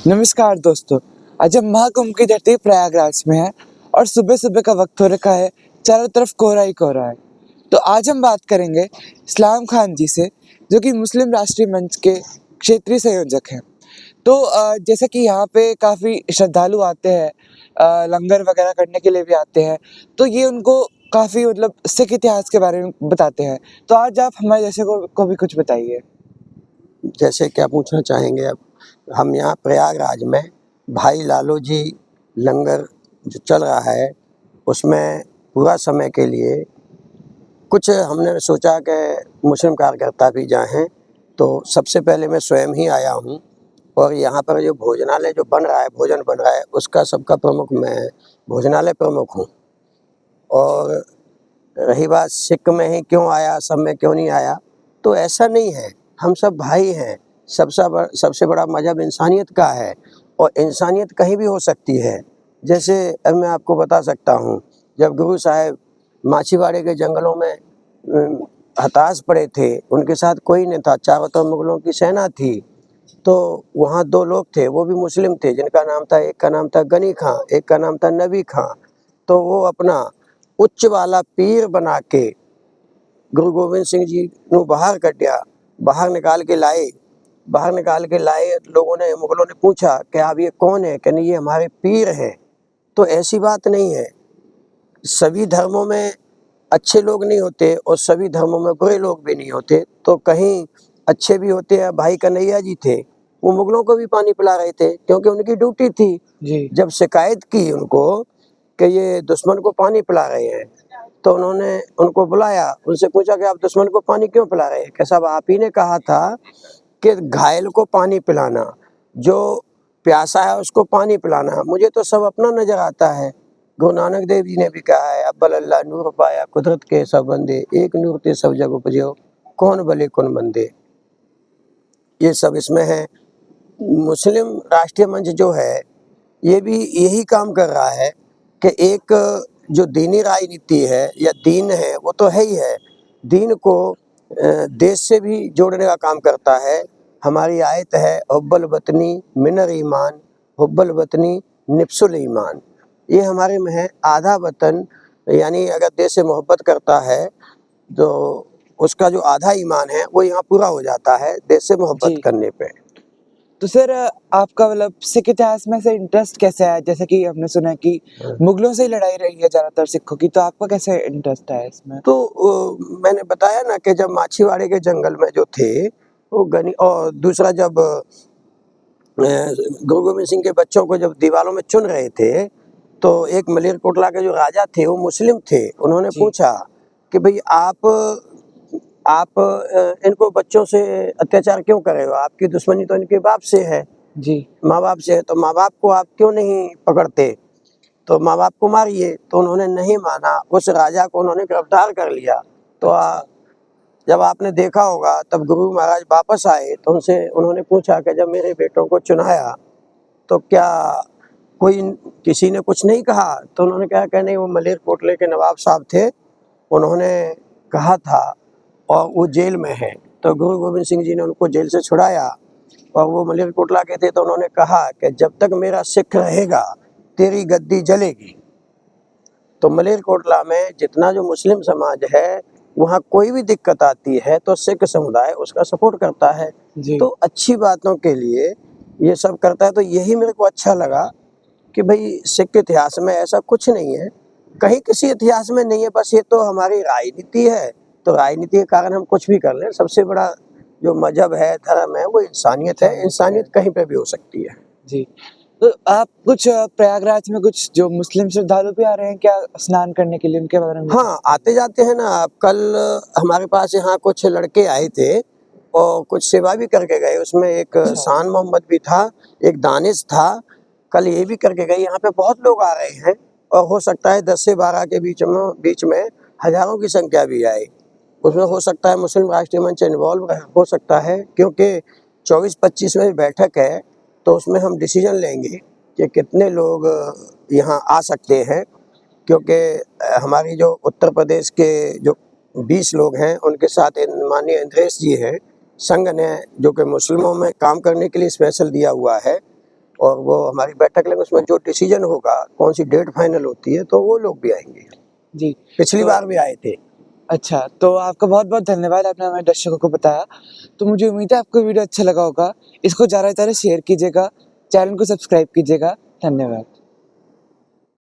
नमस्कार दोस्तों। आज हम महाकुंभ की धरती प्रयागराज में हैं और सुबह-सुबह का वक्त हो रखा है, चारों तरफ कोहरा ही कोहरा है। तो आज हम बात करेंगे इस्लाम खान जी से, जो कि मुस्लिम राष्ट्रीय मंच के क्षेत्रीय संयोजक हैं। तो जैसा कि यहाँ पे काफ़ी श्रद्धालु आते हैं, लंगर वगैरह करने के लिए भी आते हैं, तो ये उनको काफ़ी मतलब सिख इतिहास के बारे में बताते हैं। तो आज आप हमारे जैसे को भी कुछ बताइए। जैसे क्या पूछना चाहेंगे अब? हम यहाँ प्रयागराज में भाई लालू जी लंगर जो चल रहा है, उसमें पूरा समय के लिए कुछ हमने सोचा कि मुस्लिम कार्यकर्ता भी जाएँ, तो सबसे पहले मैं स्वयं ही आया हूँ और यहाँ पर जो भोजनालय जो बन रहा है, भोजन बन रहा है, उसका सबका प्रमुख मैं भोजनालय प्रमुख हूँ। और रही बात सिख में ही क्यों आया, सब में क्यों नहीं आया, तो ऐसा नहीं है, हम सब भाई हैं। सबसे बड़ा मज़हब इंसानियत का है और इंसानियत कहीं भी हो सकती है। जैसे अब मैं आपको बता सकता हूँ, जब गुरु साहिब माछीवाड़े के जंगलों में हताश पड़े थे, उनके साथ कोई नहीं था, चारों तरफ मुगलों की सेना थी, तो वहाँ 2 लोग थे, वो भी मुस्लिम थे, जिनका नाम था, एक का नाम था गनी खां, एक का नाम था नबी खां। तो वो अपना उच्च वाला पीर बना के गुरु गोबिंद सिंह जी ਨੂੰ बाहर कटिया, बाहर निकाल के लाए। लोगों ने, मुगलों ने पूछा कि आप ये कौन है? कहने ये हमारे पीर हैं। तो ऐसी बात नहीं है, सभी धर्मों में अच्छे लोग नहीं होते और सभी धर्मों में बुरे लोग भी नहीं होते, तो कहीं अच्छे भी होते हैं। भाई कन्हैया जी थे, वो मुगलों को भी पानी पिला रहे थे क्योंकि उनकी ड्यूटी थी। जी। जब शिकायत की उनको कि ये दुश्मन को पानी पिला रहे हैं, तो उन्होंने उनको बुलाया, उनसे पूछा कि आप दुश्मन को पानी क्यों पिला रहे हैं? कि साहब आप ही ने कहा था कि घायल को पानी पिलाना, जो प्यासा है उसको पानी पिलाना। मुझे तो सब अपना नज़र आता है। गुरु नानक देव जी ने भी कहा है, अव्वल अल्लाह नूर पाया कुदरत के सब बंदे, एक नूर ते सब जग उपजो, कौन भले कौन मंदे। ये सब इसमें है। मुस्लिम राष्ट्रीय मंच जो है, ये भी यही काम कर रहा है कि एक जो दीनी राजनीति है या दीन है, वो तो है ही है, दीन को देश से भी जोड़ने का काम करता है। हमारी आयत है, हुब्बुल वतनी मिनल ईमान, हुब्बुल वतनी निफ्सुल ईमान। ये हमारे में है, आधा वतन, यानी अगर देश से मोहब्बत करता है तो उसका जो आधा ईमान है वो यहाँ पूरा हो जाता है देश से मोहब्बत जी। करने पे। तो सर आपका मतलब सिख इतिहास में से इंटरेस्ट कैसे आया? जैसे कि हमने सुना है कि मुगलों से ही लड़ाई रही है ज़्यादातर सिखों की, तो आपका कैसे इंटरेस्ट आया इसमें? तो मैंने बताया ना कि जब माछीवाड़े के जंगल में जो थे, वो गनी, और दूसरा जब गुरु गोबिंद सिंह के बच्चों को जब दीवारों में चुन रहे थे, तो एक मलेरकोटला के जो राजा थे वो मुस्लिम थे। उन्होंने जी। पूछा कि भाई आप इनको बच्चों से अत्याचार क्यों कर रहे हो? आपकी दुश्मनी तो इनके बाप से है, जी। माँ बाप से है, तो माँ बाप को आप क्यों नहीं पकड़ते? तो माँ बाप को मारिए। तो उन्होंने नहीं माना, उस राजा को उन्होंने गिरफ्तार कर लिया। तो जब आपने देखा होगा, तब गुरु महाराज वापस आए तो उनसे उन्होंने पूछा कि जब मेरे बेटों को चुनाया तो क्या कोई किसी ने कुछ नहीं कहा? तो उन्होंने कहा कि नहीं, वो मलेरकोटले के नवाब साहब थे, उन्होंने कहा था और वो जेल में है। तो गुरु गोबिंद सिंह जी ने उनको जेल से छुड़ाया और वो मलेरकोटला के थे, तो उन्होंने कहा कि जब तक मेरा सिख रहेगा तेरी गद्दी जलेगी। तो मलेरकोटला में जितना जो मुस्लिम समाज है, वहाँ कोई भी दिक्कत आती है तो सिख समुदाय उसका सपोर्ट करता है। जी। तो अच्छी बातों के लिए ये सब करता है। तो यही मेरे को अच्छा लगा कि भाई सिख इतिहास में ऐसा कुछ नहीं है, कहीं किसी इतिहास में नहीं है, बस ये तो हमारी राजनीति है। तो राजनीति के कारण हम कुछ भी कर लें। सबसे बड़ा जो मजहब है, धर्म है, वो इंसानियत है। इंसानियत कहीं पे भी हो सकती है। जी। तो आप कुछ प्रयागराज में कुछ जो मुस्लिम श्रद्धालु भी आ रहे हैं क्या स्नान करने के लिए, उनके बारे में बताएँ? हाँ, आते जाते हैं ना। अब कल हमारे पास यहाँ कुछ लड़के आए थे और कुछ सेवा भी करके गए। उसमें एक अच्छा। शान मोहम्मद भी था, एक दानिश था, कल ये भी करके गए। यहाँ पे बहुत लोग आ रहे हैं और हो सकता है 10 से 12 के बीच में हज़ारों की संख्या भी आए। उसमें हो सकता है मुस्लिम राष्ट्रीय मंच इन्वॉल्व हो सकता है, क्योंकि 24-25 में बैठक है, तो उसमें हम डिसीजन लेंगे कि कितने लोग यहाँ आ सकते हैं। क्योंकि हमारी जो उत्तर प्रदेश के जो 20 लोग हैं, उनके साथ माननीय इंद्रेश जी हैं, संघ ने जो कि मुस्लिमों में काम करने के लिए स्पेशल दिया हुआ है, और वो हमारी बैठक लेंगे, उसमें जो डिसीजन होगा, कौन सी डेट फाइनल होती है, तो वो लोग भी आएंगे। जी। पिछली तो बार भी आए थे। अच्छा, तो आपका बहुत-बहुत धन्यवाद, आपने हमारे दर्शकों को बताया। तो मुझे उम्मीद है आपको वीडियो अच्छा लगा होगा। इसको ज़्यादा से ज़्यादा शेयर कीजिएगा, चैनल को सब्सक्राइब कीजिएगा। धन्यवाद।